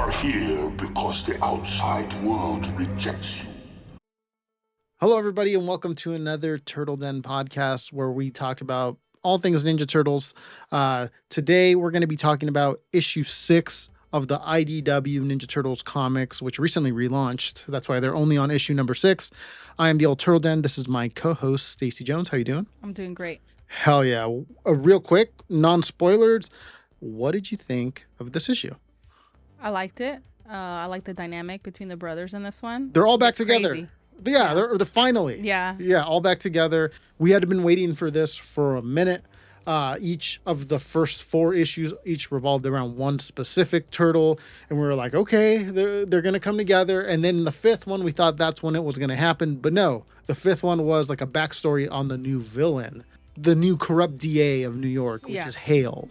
are here because the outside world rejects you. Hello, everybody, and welcome to another Turtle Den podcast where we talk about all things Ninja Turtles. Today, we're going to be talking about issue 6 of the IDW Ninja Turtles comics, which recently relaunched. That's why they're only on issue number 6. I am the old Turtle Den. This is my co-host, Stacey Jones. How you doing? I'm doing great. Hell yeah. Real quick, non-spoilers. What did you think of this issue? I liked it. I like the dynamic between the brothers in this one. They're all back together. Crazy. Yeah, they're finally. Yeah, all back together. We had been waiting for this for a minute. Each of the first 4 issues each revolved around one specific turtle, and we were like, okay, they're gonna come together. And then the 5th one, we thought that's when it was gonna happen, but no, the 5th one was like a backstory on the new villain, the new corrupt DA of New York, which is Hale.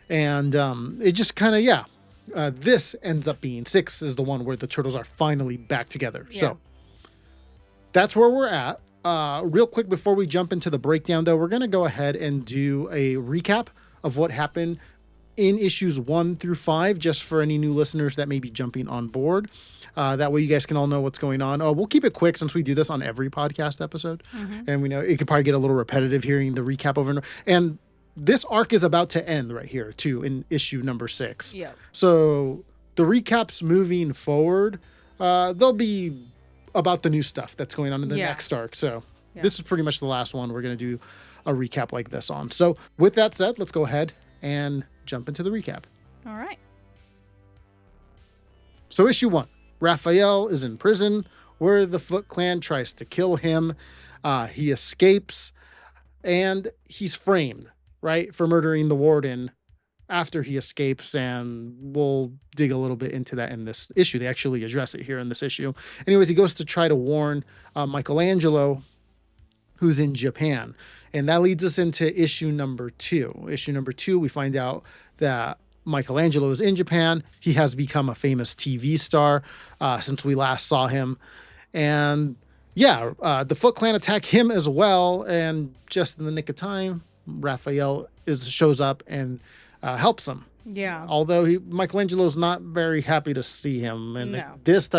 And it just kind of this ends up being 6 is the one where the turtles are finally back together. Yeah. So that's where we're at. Real quick, before we jump into the breakdown, though, we're going to go ahead and do a recap of what happened in issues 1 through 5, just for any new listeners that may be jumping on board. That way you guys can all know what's going on. We'll keep it quick since we do this on every podcast episode. And we know it could probably get a little repetitive hearing the recap over and this arc is about to end right here, too, in issue number 6. Yeah. So the recaps moving forward, they'll be about the new stuff that's going on in the next arc. So this is pretty much the last one we're going to do a recap like this on. So with that said, let's go ahead and jump into the recap. All right. So issue 1, Raphael is in prison where the Foot Clan tries to kill him. He escapes and he's framed, right, for murdering the warden after he escapes, and we'll dig a little bit into that in this issue. They actually address it here in this issue. Anyways, he goes to try to warn Michelangelo, who's in Japan. And that leads us into issue number 2. Issue number 2, we find out that Michelangelo is in Japan. He has become a famous TV star since we last saw him. And the Foot Clan attack him as well. And just in the nick of time, Raphael shows up and helps him. Yeah. Although Michelangelo's not very happy to see him. And this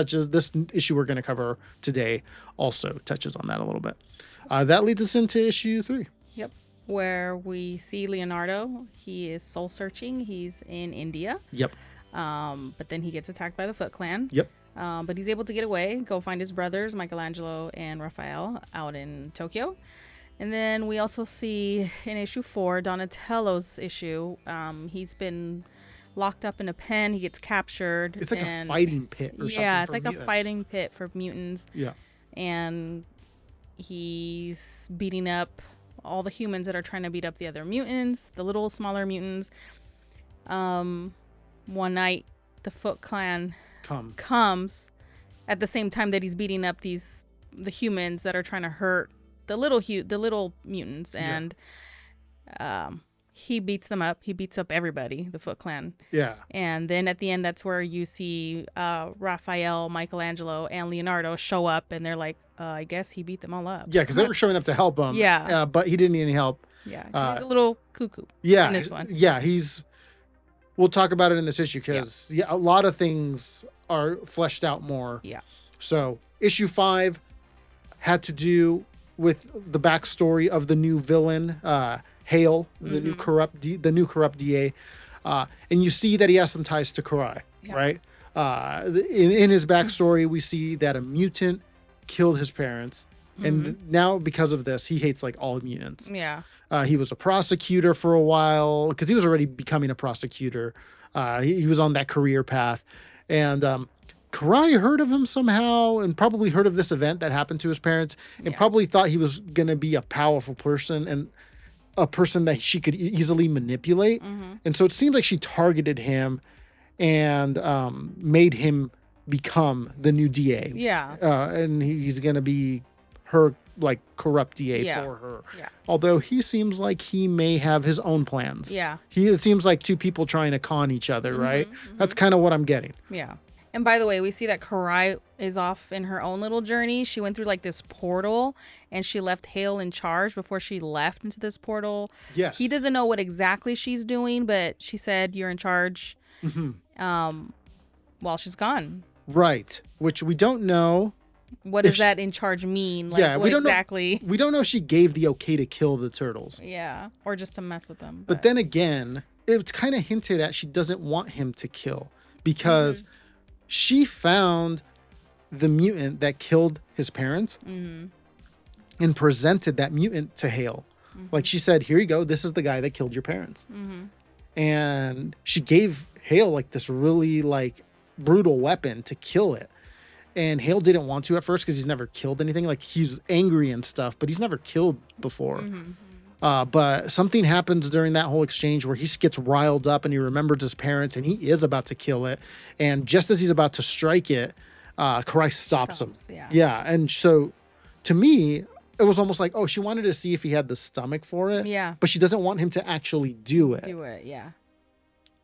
issue we're going to cover today also touches on that a little bit. That leads us into issue 3. Yep. Where we see Leonardo. He is soul searching. He's in India. Yep. But then he gets attacked by the Foot Clan. Yep. But he's able to get away, go find his brothers, Michelangelo and Raphael, out in Tokyo. And then we also see in issue 4, Donatello's issue. He's been locked up in a pen. He gets captured. It's like a fighting pit or something. Yeah, it's like mutants. a fighting pit for mutants. Yeah. And he's beating up all the humans that are trying to beat up the other mutants, the little smaller mutants. One night, the Foot Clan comes at the same time that he's beating up the humans that are trying to hurt the little mutants, and he beats them up. He beats up everybody, the Foot Clan. Yeah. And then at the end, that's where you see Raphael, Michelangelo, and Leonardo show up, and they're like, I guess he beat them all up. Yeah, because they were showing up to help him. Yeah. But he didn't need any help. Yeah, he's a little cuckoo in this one. Yeah, we'll talk about it in this issue because a lot of things are fleshed out more. Yeah. So issue 5 had to do with the backstory of the new villain, Hale, the new corrupt DA, and you see that he has some ties to Karai, right? In his backstory, we see that a mutant killed his parents, and now because of this, he hates like all mutants. Yeah. He was a prosecutor for a while because he was already becoming a prosecutor. He was on that career path, and Karai heard of him somehow and probably heard of this event that happened to his parents and probably thought he was going to be a powerful person and a person that she could easily manipulate. And so it seems like she targeted him and made him become the new DA. Yeah. And he's going to be her like corrupt DA for her. Yeah. Although he seems like he may have his own plans. Yeah. It seems like two people trying to con each other, right? That's kind of what I'm getting. Yeah. And by the way, we see that Karai is off in her own little journey. She went through like this portal and she left Hale in charge before she left into this portal. Yes. He doesn't know what exactly she's doing, but she said, you're in charge. while she's gone. Right. Which we don't know. What does that in charge mean? Like, yeah, we don't exactly. We don't know if she gave the okay to kill the turtles. Yeah, or just to mess with them. But then again, it's kind of hinted at she doesn't want him to kill because she found the mutant that killed his parents and presented that mutant to Hale. Like she said, here you go. This is the guy that killed your parents. And she gave Hale like this really like brutal weapon to kill it. And Hale didn't want to at first because he's never killed anything. Like he's angry and stuff, but he's never killed before. But something happens during that whole exchange where he gets riled up and he remembers his parents and he is about to kill it. And just as he's about to strike it, Karai stops him. Yeah. And so to me, it was almost like, oh, she wanted to see if he had the stomach for it. Yeah. But she doesn't want him to actually do it. Yeah.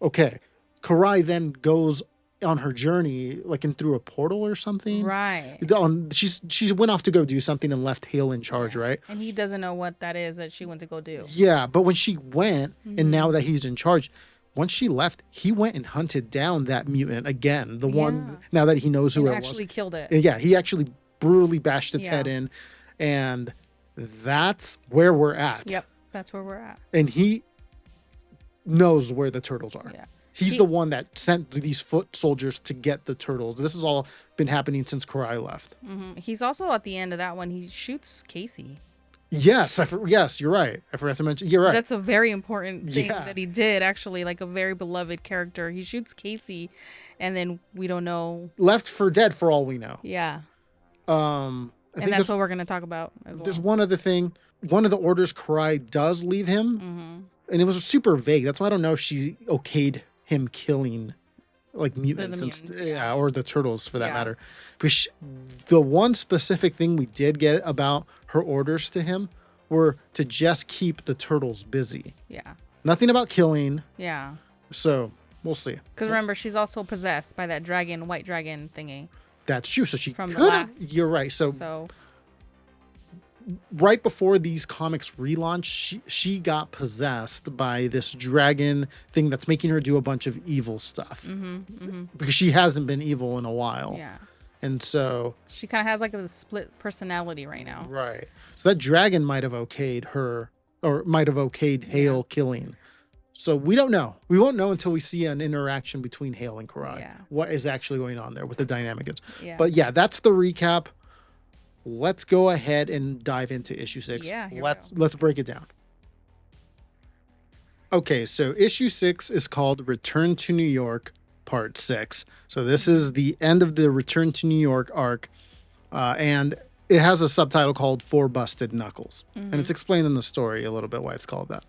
Okay. Karai then goes on her journey, like in through a portal or something. Right. She went off to go do something and left Hale in charge, right? And he doesn't know what that is that she went to go do. Yeah, but when she went, and now that he's in charge, once she left, he went and hunted down that mutant again. The one, now that he knows who it was. Actually killed it. Yeah, he actually brutally bashed its head in. And that's where we're at. Yep, that's where we're at. And he knows where the turtles are. Yeah. He's the one that sent these foot soldiers to get the turtles. This has all been happening since Karai left. He's also at the end of that one. He shoots Casey. Yes, yes, you're right. I forgot to mention. You're right. That's a very important thing that he did. Actually, like a very beloved character. He shoots Casey, and then we don't know. Left for dead, for all we know. Yeah. And that's what we're going to talk about as well. There's one other thing. One of the orders Karai does leave him, and it was super vague. That's why I don't know if she okayed him killing like mutants, or the turtles for that matter. But the one specific thing we did get about her orders to him were to just keep the turtles busy. Yeah. Nothing about killing. Yeah. So we'll see. Because remember, she's also possessed by that dragon, white dragon thingy. That's true. So she from could the last. You're right. So right before these comics relaunch, she got possessed by this dragon thing that's making her do a bunch of evil stuff. Because she hasn't been evil in a while. Yeah. And so she kind of has like a split personality right now. Right. So that dragon might have okayed her, or might have okayed Hale killing. So we don't know. We won't know until we see an interaction between Hale and Karai. Yeah. What is actually going on there, what the dynamic is. Yeah. But yeah, that's the recap. Let's go ahead and dive into issue 6. Yeah, let's break it down. Okay, so issue 6 is called Return to New York, Part 6. So this is the end of the Return to New York arc, and it has a subtitle called For Busted Knuckles. And it's explained in the story a little bit why it's called that.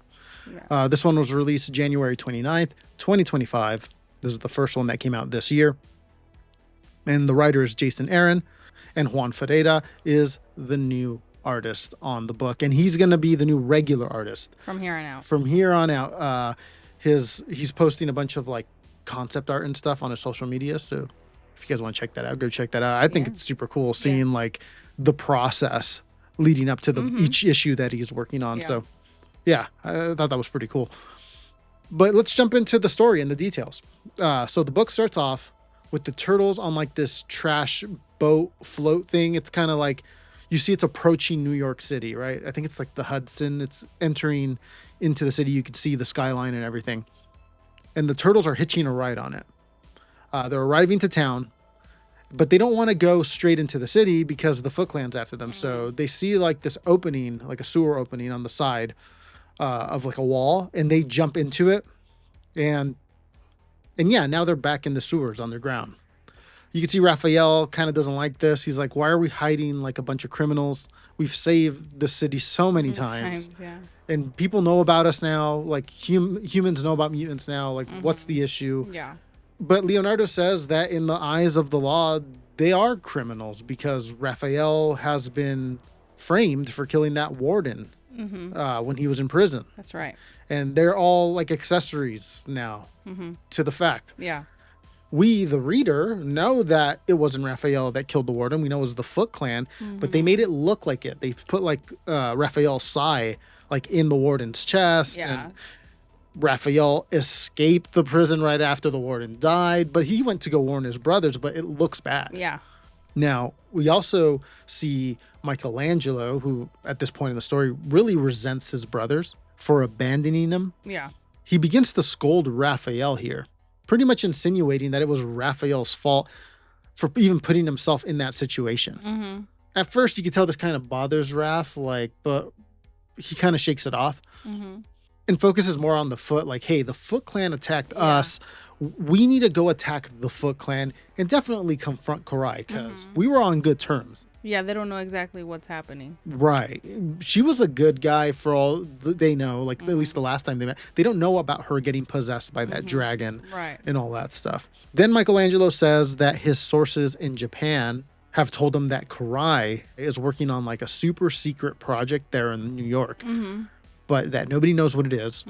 Yeah. This one was released January 29th, 2025. This is the first one that came out this year. And the writer is Jason Aaron. And Juan Ferreyra is the new artist on the book. And he's going to be the new regular artist. From here on out. From here on out. He's posting a bunch of like concept art and stuff on his social media. So if you guys want to check that out, go check that out. I think it's super cool seeing like the process leading up to each issue that he's working on. Yeah. So yeah, I thought that was pretty cool. But let's jump into the story and the details. So the book starts off with the turtles on like this trash boat float thing. It's kind of like you see it's approaching New York City, right? I think it's like the Hudson. It's entering into the city. You can see the skyline and everything. And the turtles are hitching a ride on it. They're arriving to town, but they don't want to go straight into the city because the Foot Clan's after them. So they see like this opening, like a sewer opening on the side of like a wall, and they jump into it. And yeah, now they're back in the sewers underground. You can see Raphael kind of doesn't like this. He's like, why are we hiding like a bunch of criminals? We've saved the city so many times. Yeah. And people know about us now. Like humans know about mutants now. Like, what's the issue? Yeah. But Leonardo says that in the eyes of the law, they are criminals because Raphael has been framed for killing that warden when he was in prison. That's right. And they're all like accessories now to the fact. Yeah. We, the reader, know that it wasn't Raphael that killed the warden. We know it was the Foot Clan, but they made it look like it. They put like Raphael's sai like in the warden's chest. Yeah. Raphael escaped the prison right after the warden died, but he went to go warn his brothers, but it looks bad. Yeah. Now, we also see Michelangelo, who at this point in the story really resents his brothers for abandoning him. Yeah. He begins to scold Raphael here, pretty much insinuating that it was Raphael's fault for even putting himself in that situation. Mm-hmm. At first, you could tell this kind of bothers Raph, but he kind of shakes it off and focuses more on the Foot, like, hey, the Foot Clan attacked us. We need to go attack the Foot Clan and definitely confront Karai because we were on good terms. Yeah, they don't know exactly what's happening. Right. She was a good guy for all they know, like at least the last time they met. They don't know about her getting possessed by that dragon and all that stuff. Then Michelangelo says that his sources in Japan have told him that Karai is working on like a super secret project there in New York, but that nobody knows what it is.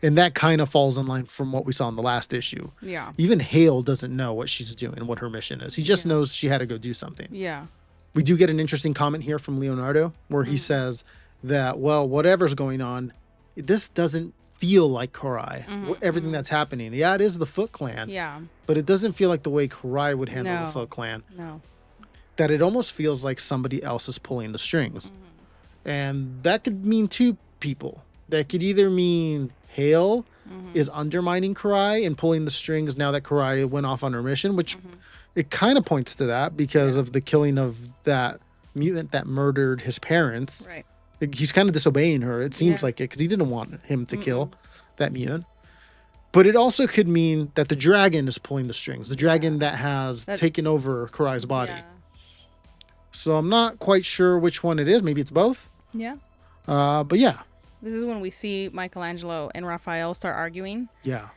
And that kind of falls in line from what we saw in the last issue. Yeah. Even Hale doesn't know what she's doing, what her mission is. He just knows she had to go do something. Yeah. We do get an interesting comment here from Leonardo where he says that, well, whatever's going on, this doesn't feel like Karai. Everything that's happening. Yeah, it is the Foot Clan. Yeah. But it doesn't feel like the way Karai would handle the Foot Clan. No. That it almost feels like somebody else is pulling the strings. And that could mean two people. That could either mean Hale is undermining Karai and pulling the strings now that Karai went off on her mission, which it kind of points to that because of the killing of that mutant that murdered his parents. Right. He's kind of disobeying her. It seems like it because he didn't want him to kill that mutant. But it also could mean that the dragon is pulling the strings, the dragon that has taken over Karai's body. Yeah. So I'm not quite sure which one it is. Maybe it's both. Yeah. But yeah. This is when we see Michelangelo and Raphael start arguing. Yeah.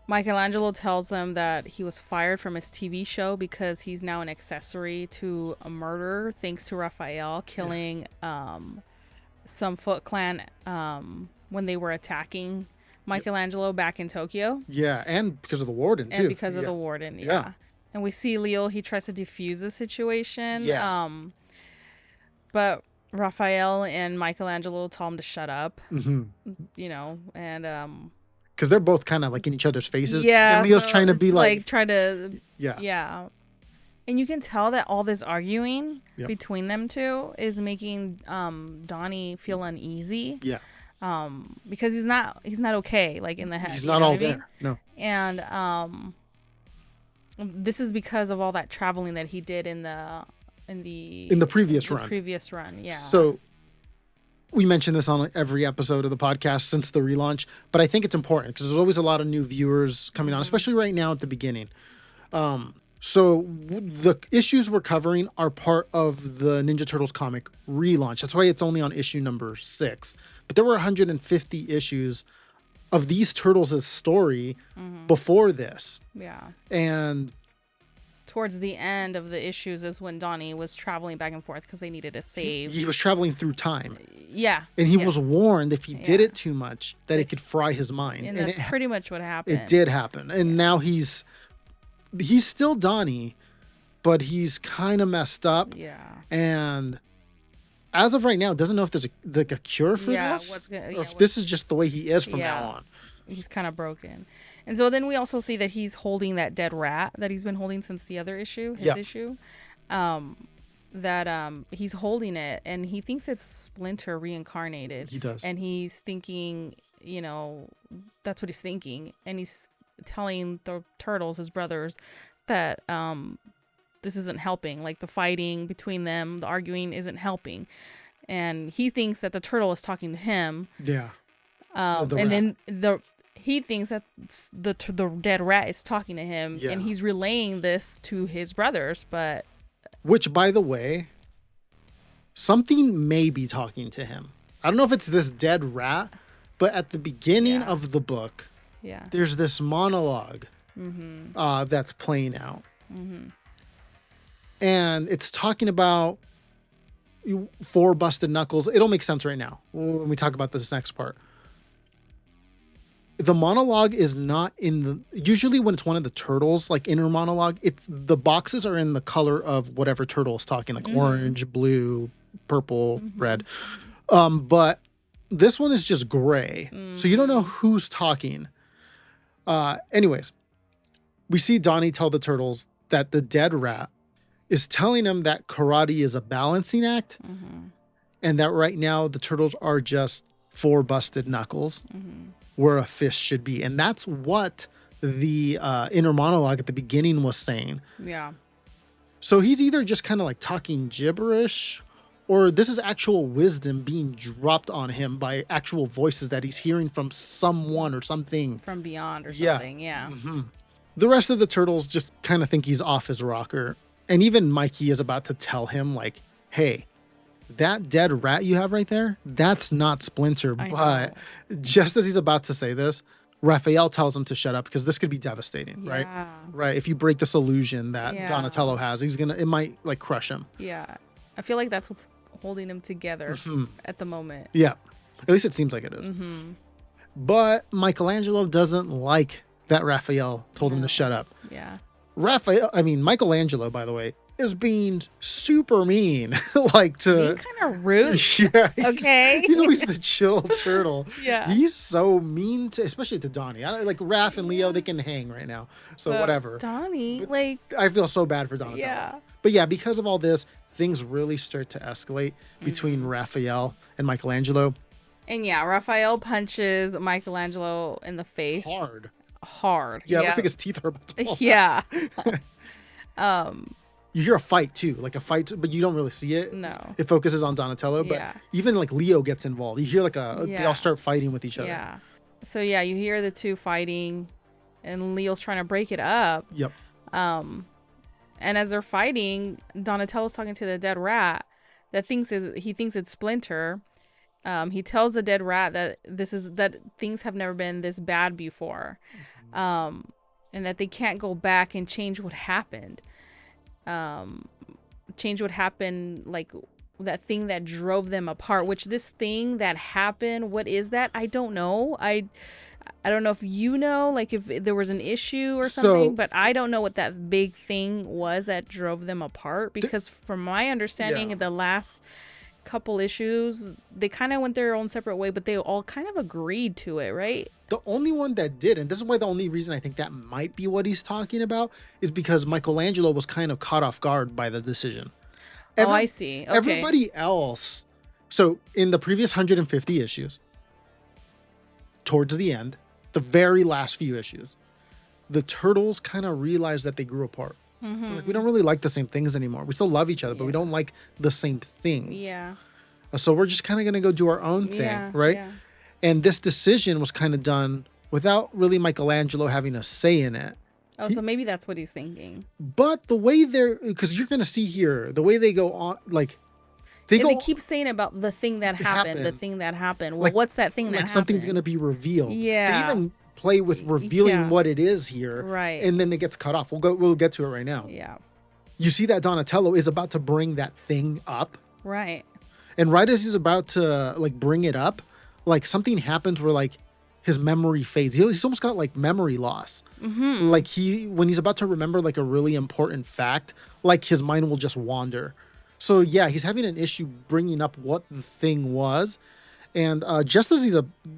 Michelangelo tells them that he was fired from his TV show because he's now an accessory to a murder thanks to Raphael killing some Foot Clan when they were attacking Michelangelo back in Tokyo. Yeah, and because of the warden, too. And because of the warden, yeah. And we see Leo, he tries to defuse the situation. Yeah. But Raphael and Michelangelo tell him to shut up, you know, and because they're both kind of like in each other's faces. Yeah, and Leo's so trying to be like try to yeah. And you can tell that all this arguing between them two is making Donnie feel uneasy. Yeah. Because he's not okay, like in the head. He's not all there. No. And this is because of all that traveling that he did in the previous run. Yeah. So we mention this on every episode of the podcast since the relaunch, but I think it's important because there's always a lot of new viewers coming on, especially right now at the beginning. So the issues we're covering are part of the Ninja Turtles comic relaunch. That's why it's only on issue number 6. But there were 150 issues of these Turtles' story before this. Yeah. And towards the end of the issues is when Donnie was traveling back and forth because they needed a save. He was traveling through time. Yeah. And he was warned if he did it too much that it could fry his mind. And that's pretty much what happened. It did happen. And now he's still Donnie, but he's kind of messed up. Yeah. And as of right now, doesn't know if there's a cure for this. Or if this is just the way he is from now on. He's kind of broken. And so then we also see that he's holding that dead rat that he's been holding since the other issue, issue. He's holding it and he thinks it's Splinter reincarnated. He does. And he's thinking, you know, that's what he's thinking. And he's telling the turtles, his brothers, that this isn't helping. Like the fighting between them, the arguing isn't helping. And he thinks that the turtle is talking to him. Yeah. Then he thinks that the dead rat is talking to him, and he's relaying this to his brothers. But which, by the way, something may be talking to him. I don't know if it's this dead rat, but at the beginning of the book, there's this monologue that's playing out, and it's talking about 4 busted knuckles. It'll make sense right now when we talk about this next part. The monologue is not usually when it's one of the turtles, like inner monologue, the boxes are in the color of whatever turtle is talking, like orange, blue, purple, red. But This one is just gray. So you don't know who's talking. Anyways, we see Donnie tell the turtles that the dead rat is telling him that karate is a balancing act and that right now the turtles are just 4 busted knuckles where a fist should be. And that's what the inner monologue at the beginning was saying. Yeah. So he's either just kind of like talking gibberish, or this is actual wisdom being dropped on him by actual voices that he's hearing from someone or something. From beyond or something, yeah. The rest of the turtles just kind of think he's off his rocker. And even Mikey is about to tell him, like, hey, that dead rat you have right there, that's not Splinter. But just as he's about to say this, Raphael tells him to shut up because this could be devastating, right? Right. If you break this illusion that Donatello has, it might like crush him. Yeah. I feel like that's what's holding them together at the moment. Yeah. At least it seems like it is. But Michelangelo doesn't like that Raphael told him to shut up. Yeah. Michelangelo, by the way, is being super mean. Like to being kind of rude. Yeah. Okay. He's always the chill turtle. Yeah. He's so mean to, especially to Donnie. Like Raph and Leo, they can hang right now. So whatever. Donnie, I feel so bad for Donatello. Yeah. But yeah, because of all this, things really start to escalate between Raphael and Michelangelo. And yeah, Raphael punches Michelangelo in the face. Hard. Yeah, it looks like his teeth are about to fall out. You hear a fight too, like a fight, but you don't really see it. No. It focuses on Donatello, but even like Leo gets involved. You hear like they all start fighting with each other. Yeah. So yeah, you hear the two fighting and Leo's trying to break it up. Yep. And as they're fighting, Donatello's talking to the dead rat that he thinks it's Splinter. He tells the dead rat that that things have never been this bad before. And that they can't go back and change what happened. Change what happened, like that thing that drove them apart, which this thing that happened, what is that? I don't know. I don't know if you know, like if there was an issue or something, but I don't know what that big thing was that drove them apart, because from my understanding, the last couple issues, they kind of went their own separate way, but they all kind of agreed to it, right? The only one that didn't, this is why the only reason I think that might be what he's talking about, is because Michelangelo was kind of caught off guard by the decision. I see. Okay. Everybody else, so in the previous 150 issues, towards the end, the very last few issues, the turtles kind of realized that they grew apart. Like, we don't really like the same things anymore. We still love each other, but we don't like the same things. Yeah. So we're just kind of going to go do our own thing, right? Yeah. And this decision was kind of done without really Michelangelo having a say in it. Oh, so maybe that's what he's thinking. But the way because you're going to see here, the way they go on, like, they keep saying about the thing that happened, the thing that happened. Well, like, what's that thing that happened? Like something's going to be revealed. Yeah. They even play with revealing what it is here. Right. And then it gets cut off. We'll get to it right now. Yeah. You see that Donatello is about to bring that thing up. Right. And right as he's about to like bring it up, like something happens where like his memory fades. He's almost got like memory loss. Like when he's about to remember like a really important fact, like his mind will just wander. So yeah, he's having an issue bringing up what the thing was. And just as he's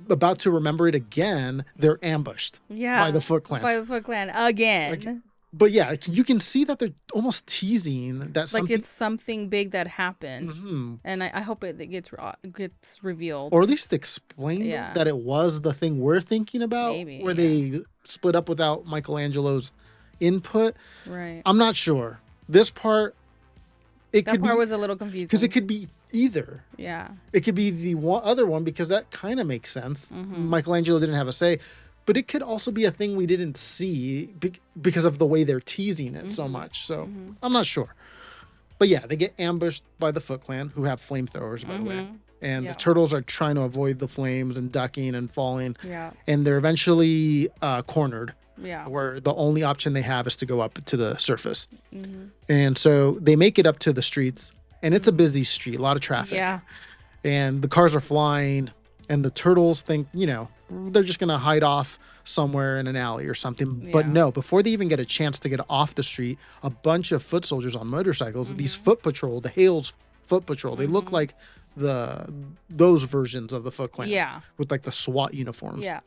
about to remember it again, they're ambushed by the Foot Clan. By the Foot Clan again. Like, but yeah, you can see that they're almost teasing that like it's something big that happened. And I hope it gets revealed. Or at least explained that it was the thing we're thinking about. Maybe, where they split up without Michelangelo's input. Right. I'm not sure. This part, that part was a little confusing. Because it could be either. Yeah. It could be the other one, because that kind of makes sense. Michelangelo didn't have a say. But it could also be a thing we didn't see because of the way they're teasing it so much. So I'm not sure. But yeah, they get ambushed by the Foot Clan, who have flamethrowers, by the way. And the turtles are trying to avoid the flames and ducking and falling. Yeah. And they're eventually cornered. Yeah. Where the only option they have is to go up to the surface. And so they make it up to the streets. And it's a busy street, a lot of traffic. Yeah. And the cars are flying. And the turtles think, they're just going to hide off somewhere in an alley or something. Yeah. But no, before they even get a chance to get off the street, a bunch of foot soldiers on motorcycles, these foot patrol, the Hales foot patrol, they look like those versions of the Foot Clan. Yeah. With like the SWAT uniforms. Yeah.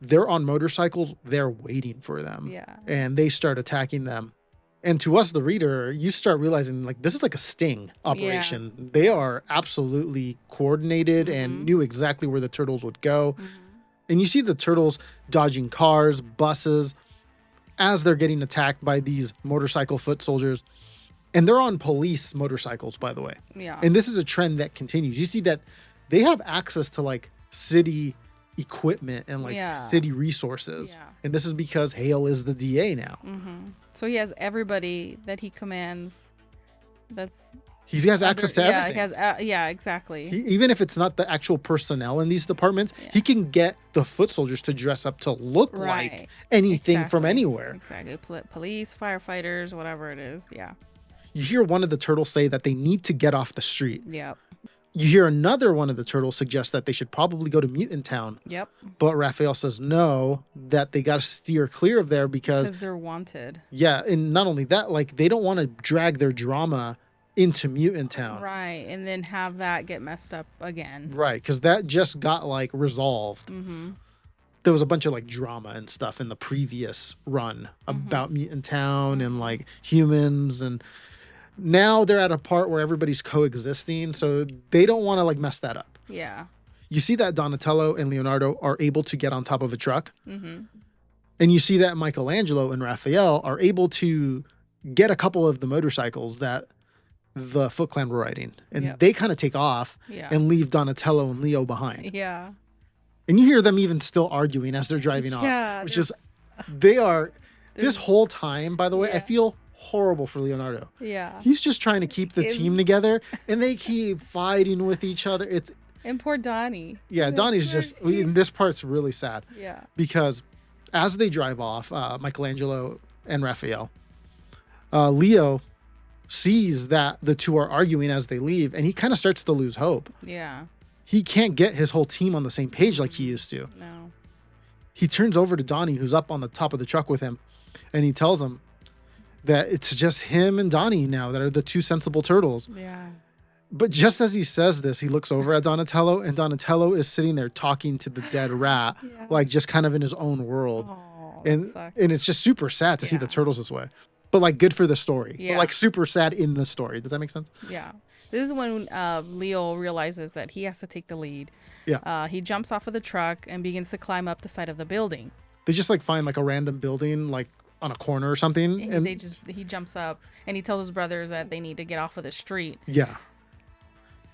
They're on motorcycles. They're waiting for them. Yeah. And they start attacking them. And to us, the reader, you start realizing like this is like a sting operation. Yeah. They are absolutely coordinated and knew exactly where the turtles would go. And you see the turtles dodging cars, buses, as they're getting attacked by these motorcycle foot soldiers. And they're on police motorcycles, by the way. Yeah. And this is a trend that continues. You see that they have access to like city equipment and like city resources. Yeah. And this is because Hale is the DA now. So he has everybody that he commands. He has access to everything. He has, exactly. Even if it's not the actual personnel in these departments, he can get the foot soldiers to dress up to look like anything from anywhere. Exactly. Police, firefighters, whatever it is. Yeah. You hear one of the turtles say that they need to get off the street. Yep. You hear another one of the turtles suggest that they should probably go to Mutant Town. Yep. But Raphael says no, that they got to steer clear of there because they're wanted. Yeah. And not only that, like they don't want to drag their drama into Mutant Town. Right. And then have that get messed up again. Right. Because that just got like resolved. There was a bunch of like drama and stuff in the previous run about Mutant Town and like humans, and now they're at a part where everybody's coexisting, so they don't want to like mess that up. Yeah. You see that Donatello and Leonardo are able to get on top of a truck. And you see that Michelangelo and Raphael are able to get a couple of the motorcycles that the Foot Clan were riding. And they kind of take off and leave Donatello and Leo behind. Yeah. And you hear them even still arguing as they're driving off. Which is, this whole time, by the way, I feel horrible for Leonardo. Yeah. He's just trying to keep the team together, and they keep fighting with each other. And poor Donnie. Yeah, Donnie's this part's really sad. Yeah. Because as they drive off, Michelangelo and Raphael, Leo sees that the two are arguing as they leave, and he kind of starts to lose hope. Yeah. He can't get his whole team on the same page like he used to. No. He turns over to Donnie, who's up on the top of the truck with him, and he tells him that it's just him and Donnie now that are the two sensible turtles. Yeah. But just as he says this, he looks over at Donatello, and Donatello is sitting there talking to the dead rat, like just kind of in his own world. Oh, and it's just super sad to see the turtles this way. But like good for the story. Yeah. But like super sad in the story. Does that make sense? Yeah. This is when Leo realizes that he has to take the lead. Yeah. He jumps off of the truck and begins to climb up the side of the building. They just like find like a random building like on a corner or something. And he jumps up and he tells his brothers that they need to get off of the street. Yeah.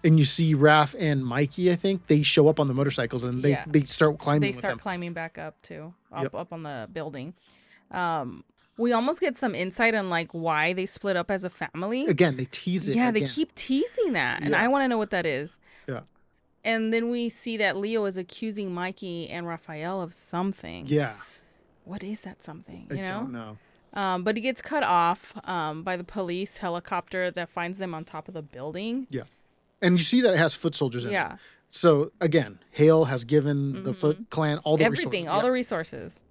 And you see Raph and Mikey, I think, they show up on the motorcycles and they start climbing with them. They start climbing back up too, up on the building. We almost get some insight on like why they split up as a family. Again, they tease it. Yeah, they keep teasing that. And I want to know what that is. Yeah. And then we see that Leo is accusing Mikey and Raphael of something. Yeah. What is that something? I don't know. But he gets cut off by the police helicopter that finds them on top of the building. Yeah. And you see that it has foot soldiers in it. Yeah. So again, Hale has given the Foot Clan all the resources. All the resources.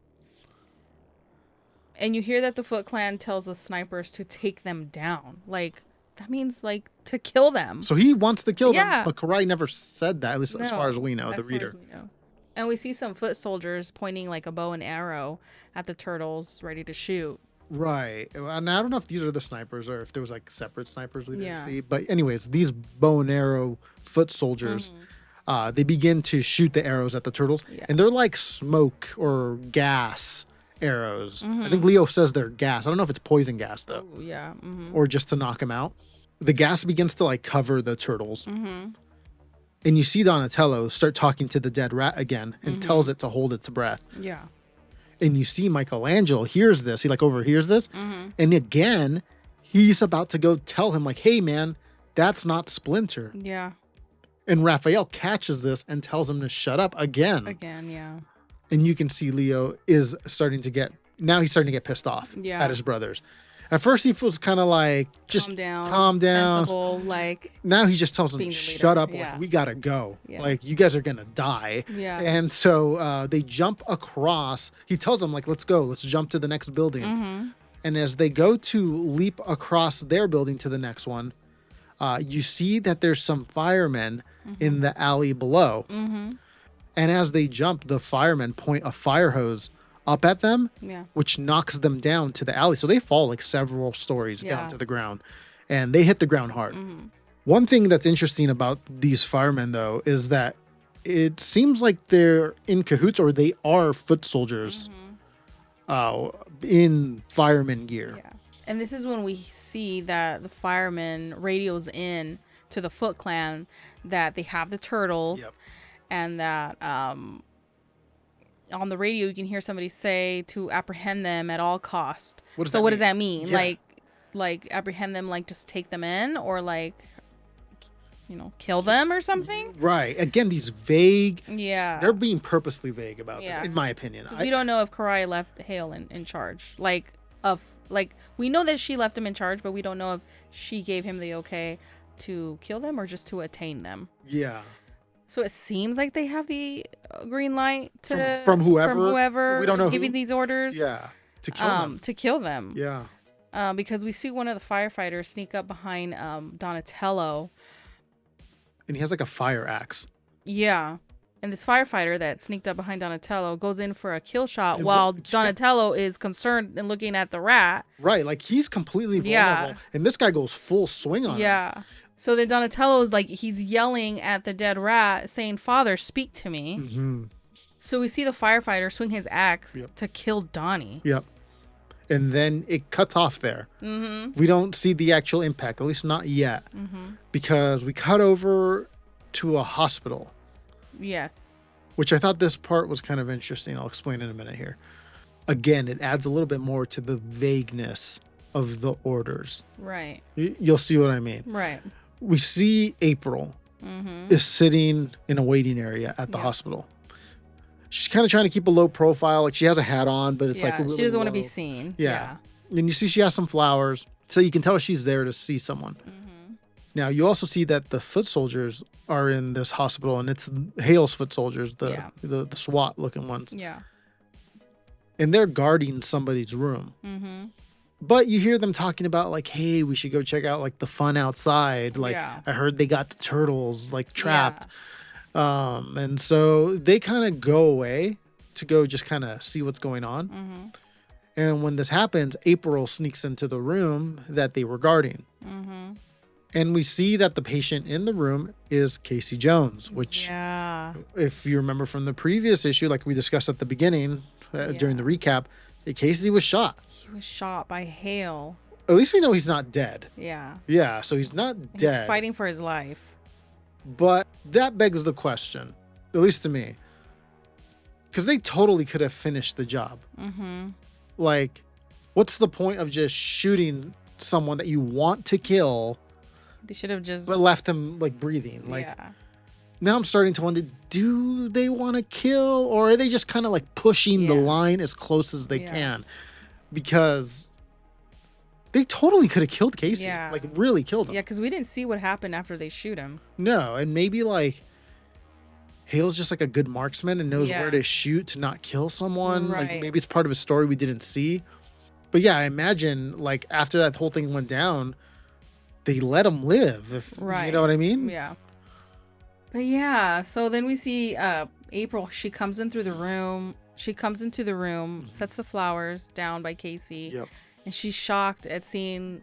And you hear that the Foot Clan tells the snipers to take them down. Like, that means, like, to kill them. So he wants to kill them, but Karai never said that, at least as far as we know, the reader. And we see some foot soldiers pointing, like, a bow and arrow at the turtles, ready to shoot. Right. And I don't know if these are the snipers or if there was, like, separate snipers we didn't see. But anyways, these bow and arrow foot soldiers, they begin to shoot the arrows at the turtles. Yeah. And they're like smoke or gas arrows. I think Leo says they're gas. I don't know if it's poison gas though. Ooh, yeah. Or just to knock them out. The gas begins to like cover the turtles. And you see Donatello start talking to the dead rat again and tells it to hold its breath. Yeah. And you see Michelangelo hears this. He like overhears this. And again, he's about to go tell him like, hey man, that's not Splinter. Yeah. And Raphael catches this and tells him to shut up again. Again, yeah. And you can see Leo is starting to get pissed off at his brothers. At first he was kind of like, just calm down. Sensible, like, now he just tells them, shut up, like, we gotta go. Like, you guys are gonna die. Yeah. And so they jump across. He tells them, like, let's go. Let's jump to the next building. And as they go to leap across their building to the next one, you see that there's some firemen in the alley below. Mm-hmm. And as they jump, the firemen point a fire hose up at them, Yeah. which knocks them down to the alley. So they fall like several stories down Yeah. to the ground, and they hit the ground hard. Mm-hmm. One thing that's interesting about these firemen, though, is that it seems like they're in cahoots, or they are foot soldiers in fireman gear. Yeah. And this is when we see that the fireman radios in to the Foot Clan that they have the turtles. Yep. And that on the radio you can hear somebody say to apprehend them at all cost. What does so that what mean? does that mean? Yeah. Like apprehend them, like just take them in, or like, you know, kill them or something? Right. Again, these vague. Yeah. They're being purposely vague about Yeah. this, in my opinion. 'Cause we don't know if Karai left Hale in charge. We know that she left him in charge, but we don't know if she gave him the okay to kill them or just to attain them. Yeah. So it seems like they have the green light to From whoever. We don't know is giving who. these orders. Yeah. To kill them. To kill them. Yeah. Because we see one of the firefighters sneak up behind Donatello. And he has like a fire axe. Yeah. And this firefighter that sneaked up behind Donatello goes in for a kill shot And while look- Donatello is concerned and looking at the rat. Right. Like he's completely vulnerable. Yeah. And this guy goes full swing on him. Yeah. So then Donatello is like, he's yelling at the dead rat saying, "Father, speak to me." Mm-hmm. So we see the firefighter swing his axe Yep. to kill Donnie. Yep. And then it cuts off there. Mm-hmm. We don't see the actual impact, at least not yet, Mm-hmm. because we cut over to a hospital, Yes. which I thought this part was kind of interesting. I'll explain in a minute here. Again, it adds a little bit more to the vagueness of the orders. Right. You'll see what I mean. Right. We see April Mm-hmm. is sitting in a waiting area at the Yeah. hospital. She's kind of trying to keep a low profile. Like she has a hat on, but it's like really she doesn't want to be low. seen. Yeah. And you see she has some flowers. So you can tell she's there to see someone. Mm-hmm. Now, you also see that the foot soldiers are in this hospital, and it's Hale's foot soldiers, the SWAT looking ones. Yeah. And they're guarding somebody's room. Mm-hmm. But you hear them talking about like, hey, we should go check out like the fun outside. Like Yeah. I heard they got the turtles like trapped. And so they kind of go away to go just kind of see what's going on. Mm-hmm. And when this happens, April sneaks into the room that they were guarding. Mm-hmm. And we see that the patient in the room is Casey Jones, which, if you remember from the previous issue, like we discussed at the beginning during the recap, Casey was shot. He was shot by Hale. At least we know he's not dead. Yeah. Yeah, so he's not dead. He's fighting for his life. But that begs the question, at least to me, because they totally could have finished the job. Mm-hmm. Like, what's the point of just shooting someone that you want to kill, They should have just. but left him like breathing? Like, yeah. now I'm starting to wonder, do they want to kill, or are they just kind of like pushing the Yeah. line as close as they Yeah. can? Because they totally could have killed Casey. Yeah. Like, really killed him. Yeah, because we didn't see what happened after they shoot him. No, and maybe like Hale's just like a good marksman and knows Yeah. where to shoot to not kill someone. Like Right. maybe it's part of a story we didn't see. But yeah, I imagine like after that whole thing went down, they let him live. If you Right. know what I mean? Yeah. But yeah, so then we see April. She comes in through the room. She comes into the room, sets the flowers down by Casey, Yep. and she's shocked at seeing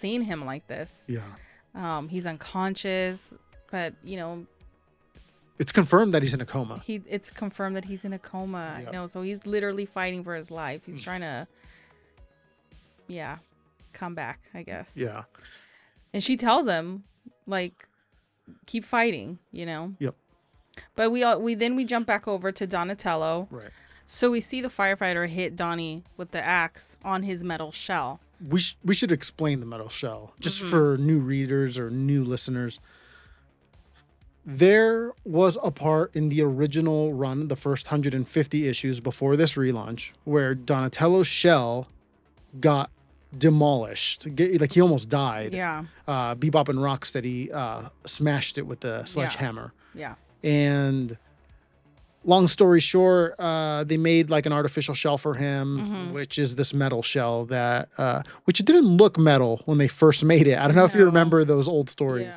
him like this. Yeah. He's unconscious, but you know, It's confirmed that he's in a coma. it's confirmed that he's in a coma. Yep. You know, so he's literally fighting for his life. He's trying to, come back, I guess. Yeah. And she tells him, like, keep fighting, you know? Yep. But we jump back over to Donatello. Right. So we see the firefighter hit Donnie with the axe on his metal shell. We should explain the metal shell just Mm-hmm. for new readers or new listeners. There was a part in the original run, the first 150 issues before this relaunch, where Donatello's shell got demolished. Like he almost died. Yeah. Bebop and Rocksteady smashed it with the sledgehammer. Yeah. And long story short, they made like an artificial shell for him, which is this metal shell that, which it didn't look metal when they first made it. I don't know if you remember those old stories,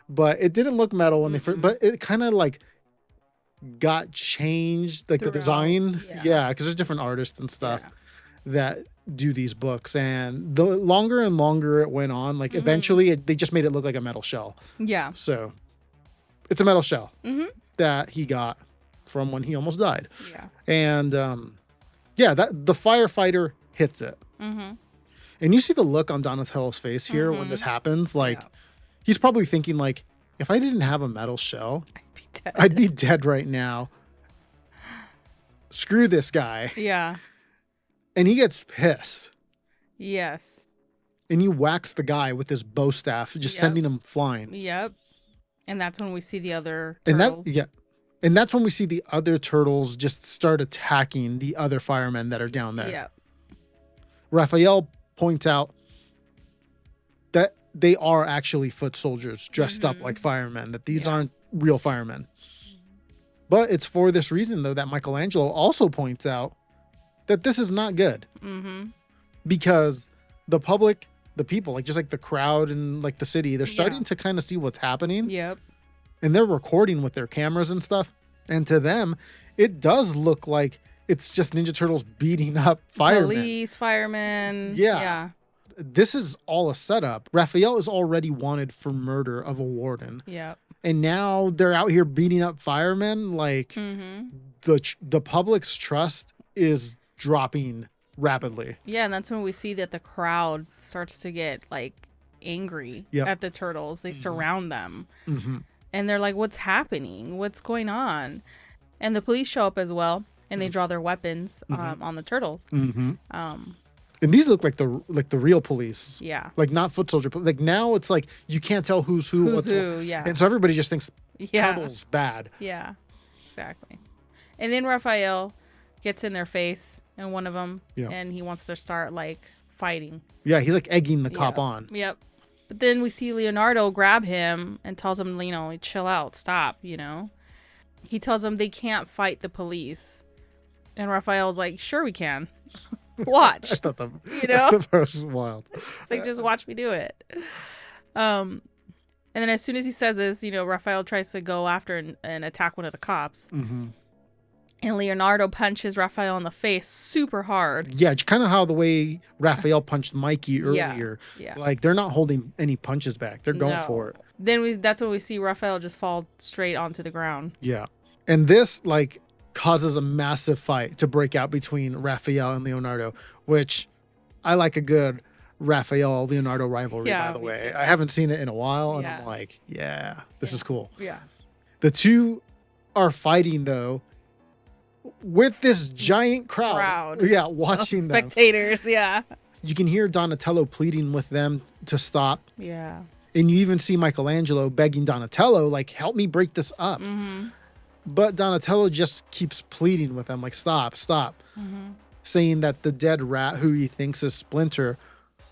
but it didn't look metal when they first, but it kind of like got changed, like the design. Yeah. Because there's different artists and stuff that do these books. And the longer and longer it went on, like eventually they just made it look like a metal shell. Yeah. So it's a metal shell that he got from when he almost died. Yeah. And that the firefighter hits it. And you see the look on Donatello's face here when this happens. Like he's probably thinking like, if I didn't have a metal shell, I'd be dead right now. Screw this guy. Yeah. And he gets pissed. Yes. And he whacks the guy with his bow staff, just sending him flying. Yep. And that's when we see the other turtles. And that's when we see the other turtles just start attacking the other firemen that are down there. Yep. Raphael points out that they are actually foot soldiers dressed up like firemen, that these aren't real firemen. But it's for this reason, though, that Michelangelo also points out that this is not good. Because the public, the people, like just like the crowd and like the city, they're starting to kind of see what's happening. Yep. And they're recording with their cameras and stuff. And to them, it does look like it's just Ninja Turtles beating up firemen. Police, firemen. Yeah. This is all a setup. Raphael is already wanted for murder of a warden. Yep. And now they're out here beating up firemen. Like the public's trust is dropping rapidly. Yeah, and that's when we see that the crowd starts to get like angry at the turtles. They surround them. And they're like, what's happening? What's going on? And the police show up as well, and they draw their weapons on the turtles. And these look like the real police. Yeah. Like not foot soldier. Like now it's like you can't tell who's who. Who's who, yeah. And so everybody just thinks Turtles bad. Yeah, exactly. And then Raphael gets in their face, and one of them, and he wants to start like fighting. Yeah, he's like egging the cop on. Yep. But then we see Leonardo grab him and tells him, you know, chill out, stop, you know. He tells him they can't fight the police. And Raphael's like, sure we can. Watch. I thought that, you know? that was wild. It's like, just watch me do it. And then as soon as he says this, you know, Raphael tries to go after and attack one of the cops. And Leonardo punches Raphael in the face super hard. Yeah, kind of how the way Raphael punched Mikey earlier. Yeah. Like, they're not holding any punches back. They're going for it. Then that's when we see Raphael just fall straight onto the ground. Yeah. And this, like, causes a massive fight to break out between Raphael and Leonardo, which I like a good Raphael-Leonardo rivalry, by the way. Too. I haven't seen it in a while, and I'm like, this is cool. Yeah. The two are fighting, though, with this giant crowd. Yeah, watching them. Spectators, yeah. You can hear Donatello pleading with them to stop. Yeah. And you even see Michelangelo begging Donatello, like, help me break this up. But Donatello just keeps pleading with them, like, stop. Saying that the dead rat, who he thinks is Splinter,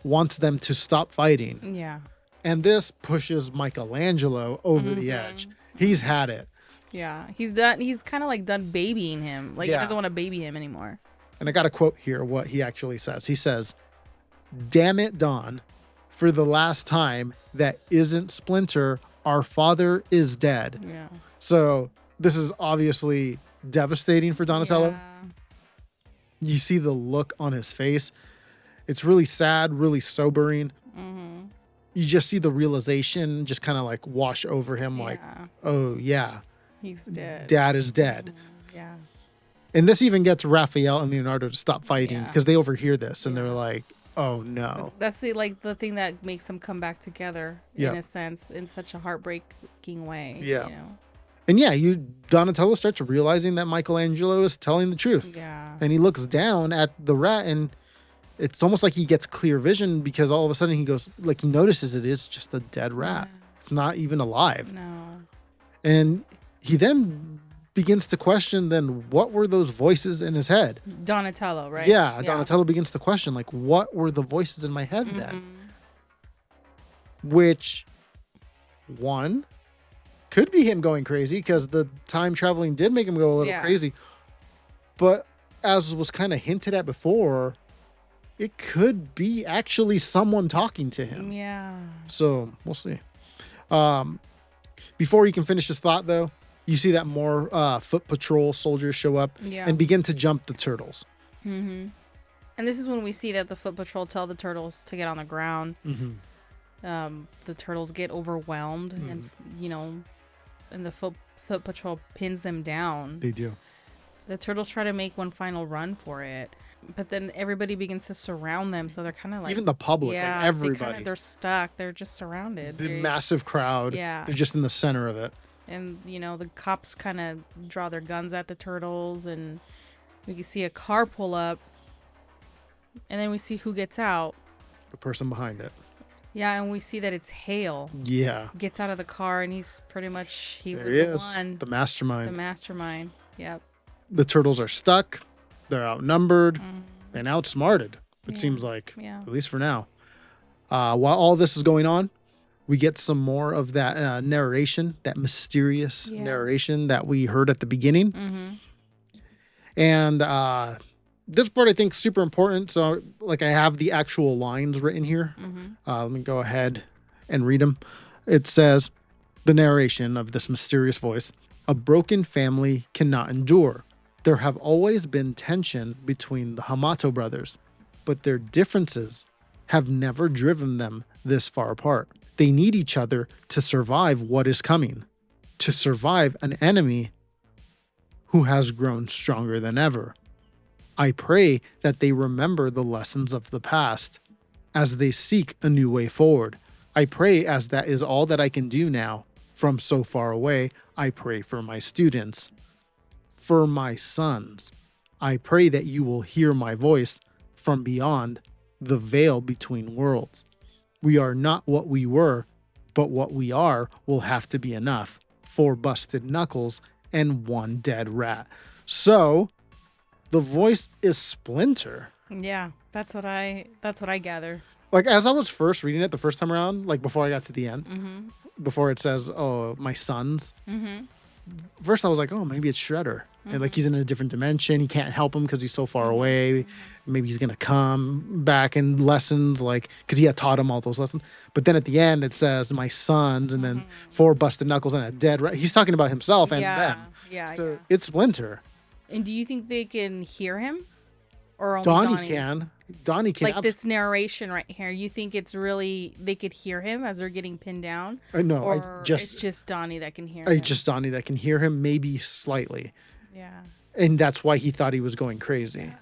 wants them to stop fighting. Yeah. And this pushes Michelangelo over the edge. He's had it. Yeah, he's done. He's kind of like done babying him. Like he doesn't want to baby him anymore. And I got a quote here, what he actually says. He says, "Damn it, Don, for the last time, that isn't Splinter. Our father is dead." Yeah. So this is obviously devastating for Donatello. Yeah. You see the look on his face. It's really sad, really sobering. You just see the realization just kind of like wash over him, like, oh yeah. He's dead. Dad is dead. Yeah. And this even gets Raphael and Leonardo to stop fighting because they overhear this and they're like, oh no. That's the thing that makes them come back together in a sense, in such a heartbreaking way. Yeah. You know? And Donatello starts realizing that Michelangelo is telling the truth. Yeah. And he looks down at the rat and it's almost like he gets clear vision because all of a sudden he goes, like, he notices it is just a dead rat. Yeah. It's not even alive. No. And he then begins to question, then what were those voices in his head? Donatello, right? Yeah, Donatello begins to question, like, what were the voices in my head then? Which, one, Could be him going crazy because the time traveling did make him go a little Yeah. crazy. But as was kind of hinted at before, it could be actually someone talking to him. Yeah. So we'll see. Before he can finish his thought, though, you see that more foot patrol soldiers show up and begin to jump the turtles. Mm-hmm. And this is when we see that the foot patrol tell the turtles to get on the ground. Mm-hmm. The turtles get overwhelmed, and and the foot patrol pins them down. They do. The turtles try to make one final run for it, but then everybody begins to surround them, so they're kind of like... Even the public, like everybody. They're stuck. They're just surrounded. The massive crowd. Yeah. They're just in the center of it. And, the cops kind of draw their guns at the turtles, and we can see a car pull up, and then we see who gets out. The person behind it. Yeah, and we see that it's Hale. Yeah. Gets out of the car, and he's pretty much... There was he the is. one. The mastermind. The mastermind. Yep. The turtles are stuck. They're outnumbered and outsmarted, it seems like. Yeah. At least for now. While all this is going on, we get some more of that narration, that mysterious narration that we heard at the beginning. Mm-hmm. And this part I think is super important. So like I have the actual lines written here. Let me go ahead and read them. It says, the narration of this mysterious voice: a broken family cannot endure. There have always been tension between the Hamato brothers, but their differences have never driven them this far apart. They need each other to survive what is coming, to survive an enemy who has grown stronger than ever. I pray that they remember the lessons of the past as they seek a new way forward. I pray, as that is all that I can do now from so far away, I pray for my students. For my sons, I pray that you will hear my voice from beyond the veil between worlds. We are not what we were, but what we are will have to be enough. 4 busted knuckles and 1 dead rat. So, the voice is Splinter. Yeah, that's what I gather. Like, as I was first reading it the first time around, like before I got to the end, before it says, oh, my sons, first I was like, oh, maybe it's Shredder. And like he's in a different dimension. He can't help him because he's so far away. Maybe he's going to come back in lessons, like, because he had taught him all those lessons. But then at the end, it says, my sons, and then 4 busted knuckles and a dead rat. He's talking about himself and them. Yeah. So it's Splinter. And do you think they can hear him? Or only Donnie can. Donnie can. Like this narration right here, you think it's really, they could hear him as they're getting pinned down? No, or it's just Donnie that can hear him? It's just Donnie that can hear him, maybe slightly. Yeah. And that's why he thought he was going crazy. Yeah.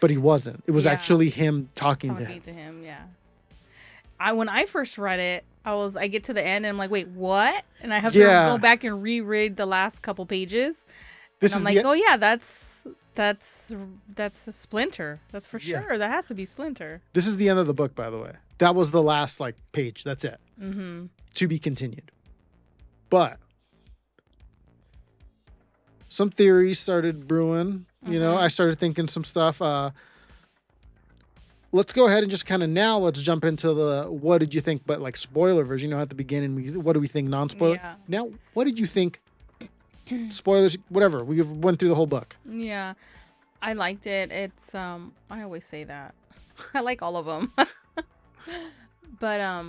But he wasn't. It was actually him talking to him. Yeah. When I first read it, I get to the end and I'm like, wait, what? And I have to go back and reread the last couple pages. And I'm like, oh yeah, that's a Splinter. That's for sure. That has to be Splinter. This is the end of the book, by the way. That was the last page. That's it. Mm-hmm. To be continued. But some theories started brewing. You know, I started thinking some stuff. Let's go ahead and just kind of let's jump into the what did you think, but like spoiler version. You know, at the beginning, what do we think non-spoiler? Yeah. Now, what did you think? Spoilers, whatever. We went through the whole book. Yeah, I liked it. It's I always say that. I like all of them. But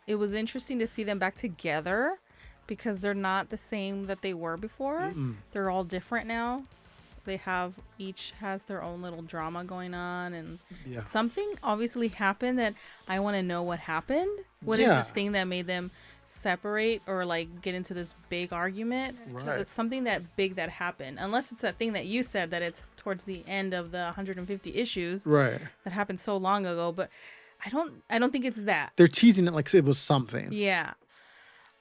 it was interesting to see them back together because they're not the same that they were before. They're all different now. They each has their own little drama going on, and something obviously happened that I want to know what happened. What is this thing that made them separate or like get into this big argument? Because it's something that big that happened, unless it's that thing that you said that it's towards the end of the 150 issues that happened so long ago. But I don't think it's that. They're teasing it like it was something.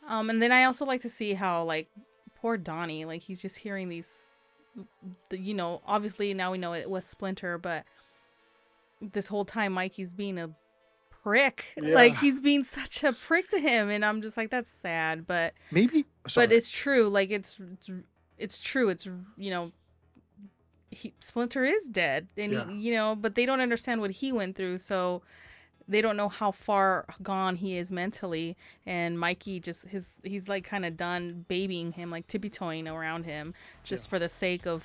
And then I also like to see how like poor Donnie, like he's just hearing these, obviously now we know it was Splinter, but this whole time Mikey's being a prick. Like he's being such a prick to him, and I'm just like, that's sad, but maybe but it's true. Like it's true. It's Splinter is dead, and but they don't understand what he went through, so they don't know how far gone he is mentally, and Mikey he's like kind of done babying him, like tippy-toeing around him just for the sake of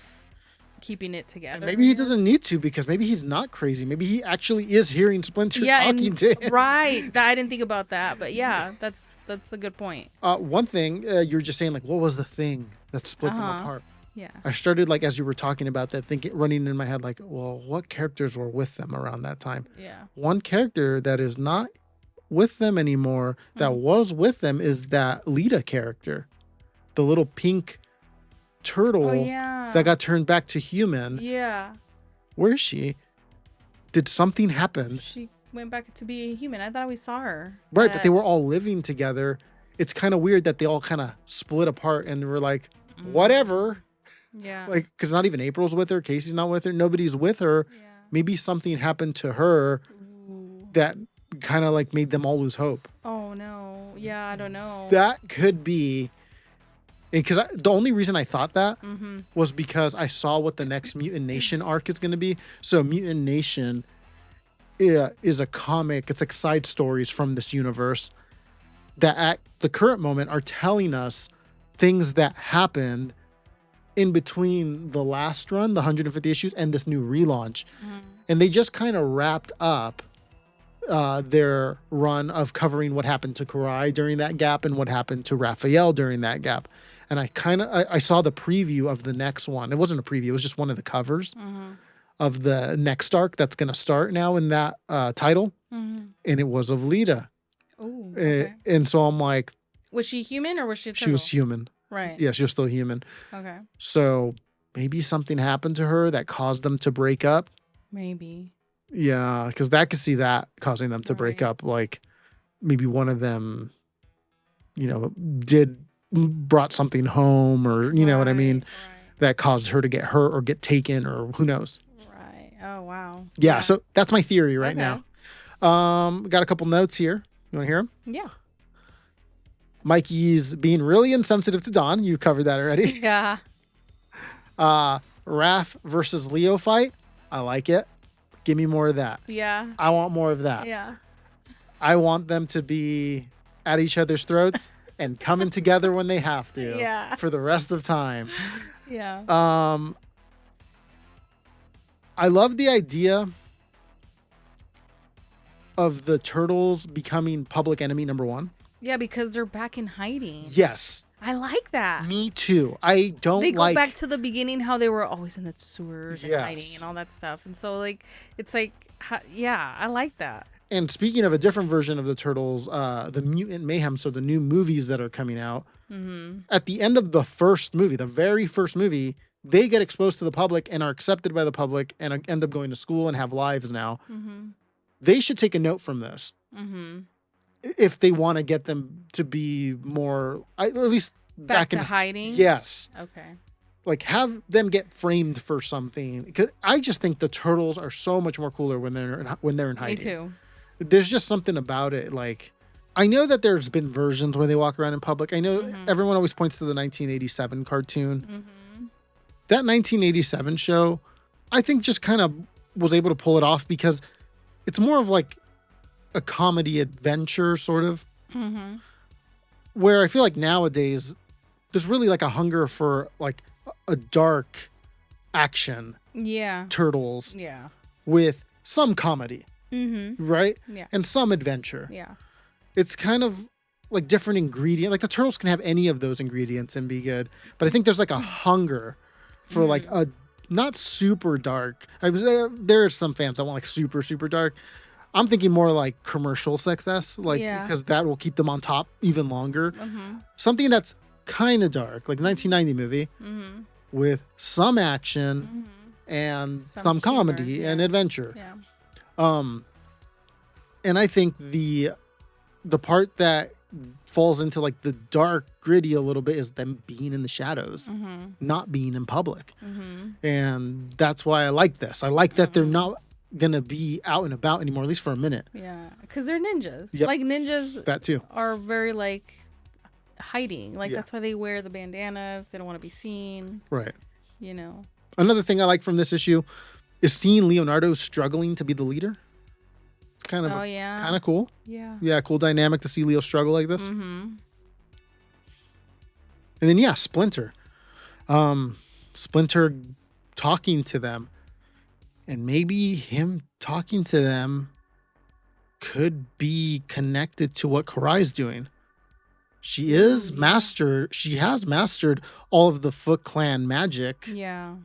keeping it together. And maybe he doesn't need to, because maybe he's not crazy. Maybe he actually is hearing Splinter talking to him. Right. I didn't think about that, but yeah, that's a good point. One thing you were just saying, like, what was the thing that split them apart? Yeah. I started, like, as you were talking about that, thinking, running in my head, like, well, what characters were with them around that time? Yeah. One character that is not with them anymore, that was with them, is that Lita character, the little pink turtle that got turned back to human. Yeah. Where is she? Did something happen? She went back to be a human. I thought we saw her. Right, but they were all living together. It's kind of weird that they all kind of split apart and were like, whatever. Yeah. Like, because not even April's with her. Casey's not with her. Nobody's with her. Yeah. Maybe something happened to her that kind of like made them all lose hope. Oh, no. Yeah, I don't know. That could be. Because the only reason I thought that was because I saw what the next Mutant Nation arc is going to be. So Mutant Nation is a comic. It's like side stories from this universe that at the current moment are telling us things that happened in between the last run, the 150 issues, and this new relaunch. And they just kind of wrapped up their run of covering what happened to Karai during that gap and what happened to Raphael during that gap. And I saw the preview of the next one. It wasn't a preview. It was just one of the covers of the next arc that's going to start now in that title. And it was of Lita. Ooh, okay. And so I'm like. Was she human or was she a turtle? She was human. Right. Yeah, she was still human. Okay. So maybe something happened to her that caused them to break up. Maybe. Yeah, because I could see that causing them to break up. Like maybe one of them, brought something home, or you know what I mean, that caused her to get hurt or get taken, or who knows. Right. Oh wow. Yeah. So that's my theory right now. Got a couple notes here. You want to hear them? Yeah. Mikey's being really insensitive to Dawn. You covered that already. Yeah. Raph versus Leo fight. I like it. Give me more of that. Yeah. I want more of that. Yeah. I want them to be at each other's throats and coming together when they have to. Yeah. For the rest of time. Yeah. I love the idea of the turtles becoming public enemy number one. Yeah, because they're back in hiding. Yes. I like that. Me too. I don't like... They go back to the beginning, how they were always in the sewers and hiding and all that stuff. And so, like, it's like, yeah, I like that. And speaking of a different version of the Turtles, the Mutant Mayhem, so the new movies that are coming out, at the end of the first movie, the very first movie, they get exposed to the public and are accepted by the public and end up going to school and have lives now. They should take a note from this. If they want to get them to be more, at least back to hiding. Yes. Okay. Like have them get framed for something. Because I just think the turtles are so much more cooler when they're in hiding. Me too. There's just something about it. Like I know that there's been versions where they walk around in public. I know everyone always points to the 1987 cartoon. That 1987 show, I think just kind of was able to pull it off because it's more of like a comedy adventure sort of, where I feel like nowadays there's really like a hunger for like a dark action turtles with some comedy, right? Yeah. And some adventure. Yeah. It's kind of like different ingredient. Like the turtles can have any of those ingredients and be good, but I think there's like a hunger for like a not super dark. There are some fans that want like super dark. I'm thinking more like commercial success, like because that will keep them on top even longer. Something that's kind of dark, like a 1990 movie with some action and some comedy and adventure. And I think the part that falls into like the dark, gritty a little bit is them being in the shadows, not being in public. And that's why I like this. I like that they're not gonna be out and about anymore, at least for a minute. Yeah, because they're ninjas. Yep. Like ninjas that too are very like hiding. Like that's why they wear the bandanas. They don't want to be seen. Right. You know. Another thing I like from this issue is seeing Leonardo struggling to be the leader. kind of Oh, yeah. kind of cool. Yeah. Yeah, cool dynamic to see Leo struggle like this. Mm-hmm. And then yeah, Splinter. Splinter talking to them. And maybe him talking to them could be connected to what Karai's doing. She has mastered all of the Foot Clan magic, Yeah.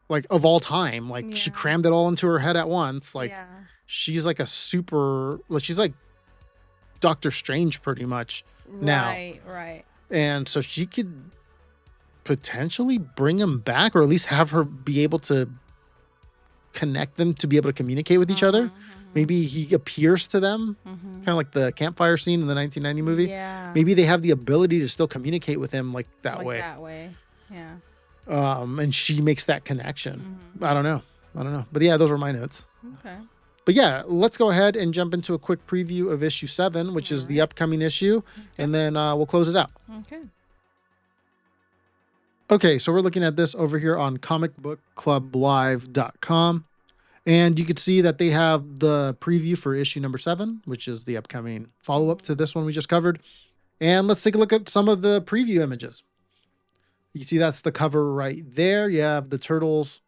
like of all time. Like she Yeah. crammed it all into her head at once. Like yeah. she's like she's like Doctor Strange pretty much now. Right. And so she could potentially bring him back, or at least have her be able to connect them to be able to communicate with each other. Maybe he appears to them, kind of like the campfire scene in the 1990 movie. Yeah. Maybe they have the ability to still communicate with him like that way. That way. Yeah. And she makes that connection. I don't know. But yeah, those were my notes. Okay. But yeah, let's go ahead and jump into a quick preview of issue 7, which is the upcoming issue. And then we'll close it out. Okay. Okay, so we're looking at this over here on comicbookclublive.com. And you can see that they have the preview for issue number 7, which is the upcoming follow-up to this one we just covered. And let's take a look at some of the preview images. You can see that's the cover right there. You have the turtles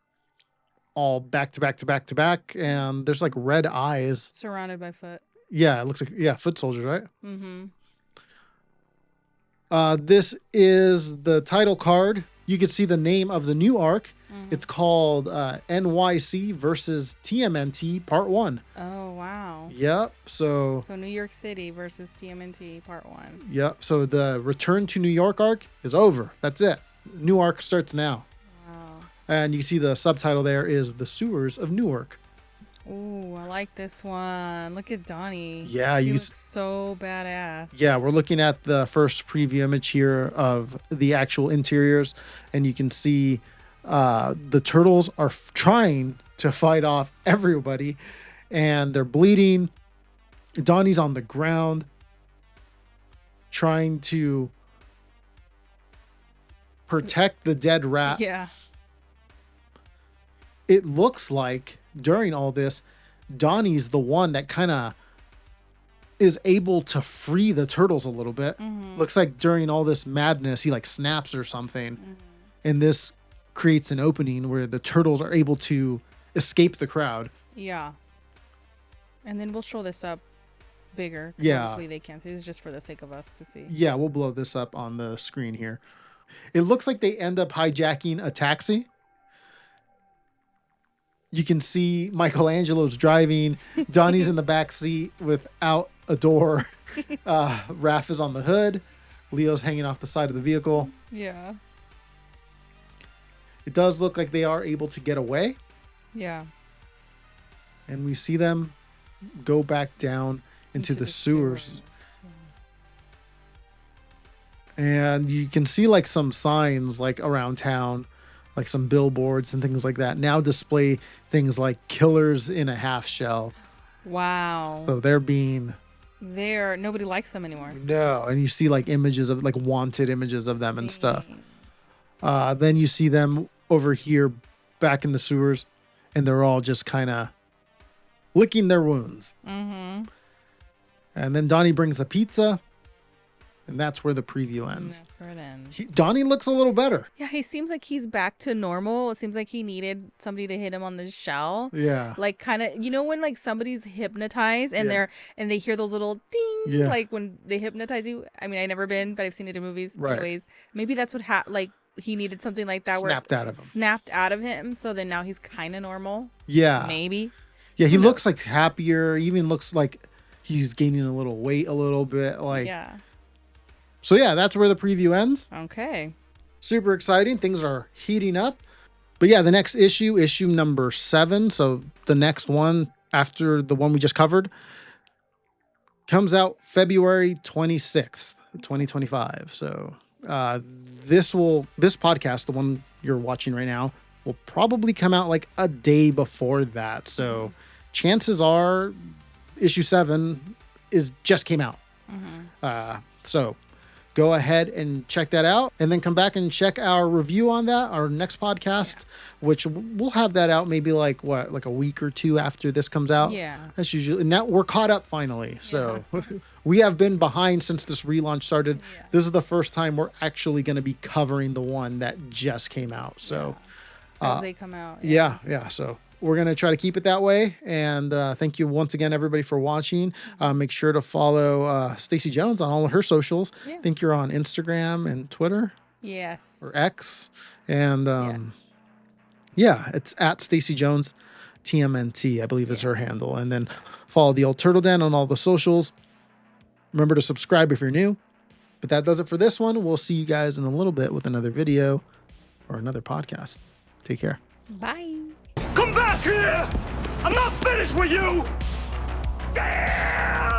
all back to back to back to back. And there's like red eyes. Surrounded by foot. Yeah, it looks like, foot soldiers, right? Mm-hmm. This is the title card. You can see the name of the new arc. It's called NYC versus TMNT Part 1. Oh, wow. Yep. So New York City versus TMNT Part 1. Yep. So the Return to New York arc is over. That's it. New arc starts now. Wow. And you can see the subtitle there is The Sewers of Newark. Ooh, I like this one. Look at Donnie. Yeah, he looks so badass. Yeah, we're looking at the first preview image here of the actual interiors, and you can see the turtles are trying to fight off everybody, and they're bleeding. Donnie's on the ground trying to protect the dead rat. Yeah. It looks like during all this, Donnie's the one that kind of is able to free the turtles a little bit. Looks like during all this madness, he like snaps or something. And this creates an opening where the turtles are able to escape the crowd. Yeah. And then we'll show this up bigger. Yeah. Obviously they can't. This is just for the sake of us to see. Yeah, we'll blow this up on the screen here. It looks like they end up hijacking a taxi. You can see Michelangelo's driving. Donnie's in the back seat without a door. Raph is on the hood. Leo's hanging off the side of the vehicle. Yeah. It does look like they are able to get away. Yeah. And we see them go back down into the sewers. And you can see like some signs like around town, like some billboards and things like that now display things like killers in a half shell. Wow. So nobody likes them anymore. No. And you see like images of like wanted images of them and stuff. Then you see them over here back in the sewers, and they're all just kind of licking their wounds. And then Donnie brings a pizza, and that's where the preview ends. That's where it ends. Donnie looks a little better. Yeah, he seems like he's back to normal. It seems like he needed somebody to hit him on the shell. Yeah. Like kind of, when like somebody's hypnotized and they hear those little ding, like when they hypnotize you. I mean, I've never been, but I've seen it in movies. Right. Anyways, maybe that's what like he needed something like that snapped out of him. So then now he's kind of normal. Yeah. Maybe. Yeah, he looks like happier. Even looks like he's gaining a little weight a little bit. Like. Yeah. So yeah, that's where the preview ends. Okay. Super exciting. Things are heating up. But yeah, the next issue number 7. So the next one after the one we just covered comes out February 26th, 2025. So this podcast, the one you're watching right now, will probably come out like a day before that. So chances are issue 7 just came out. So go ahead and check that out, and then come back and check our review on that, our next podcast, which we'll have that out maybe like a week or two after this comes out. Yeah. That's usually, and now we're caught up finally. So we have been behind since this relaunch started. Yeah. This is the first time we're actually going to be covering the one that just came out. So as they come out. yeah. So we're going to try to keep it that way. And thank you once again, everybody, for watching. Make sure to follow Stacey Jones on all of her socials. Yeah. I think you're on Instagram and Twitter. Yes. Or X. And Yes. it's at Stacey Jones TMNT, I believe is her handle. And then follow the Old Turtle Den on all the socials. Remember to subscribe if you're new. But that does it for this one. We'll see you guys in a little bit with another video or another podcast. Take care. Bye. Come back here! I'm not finished with you! Damn!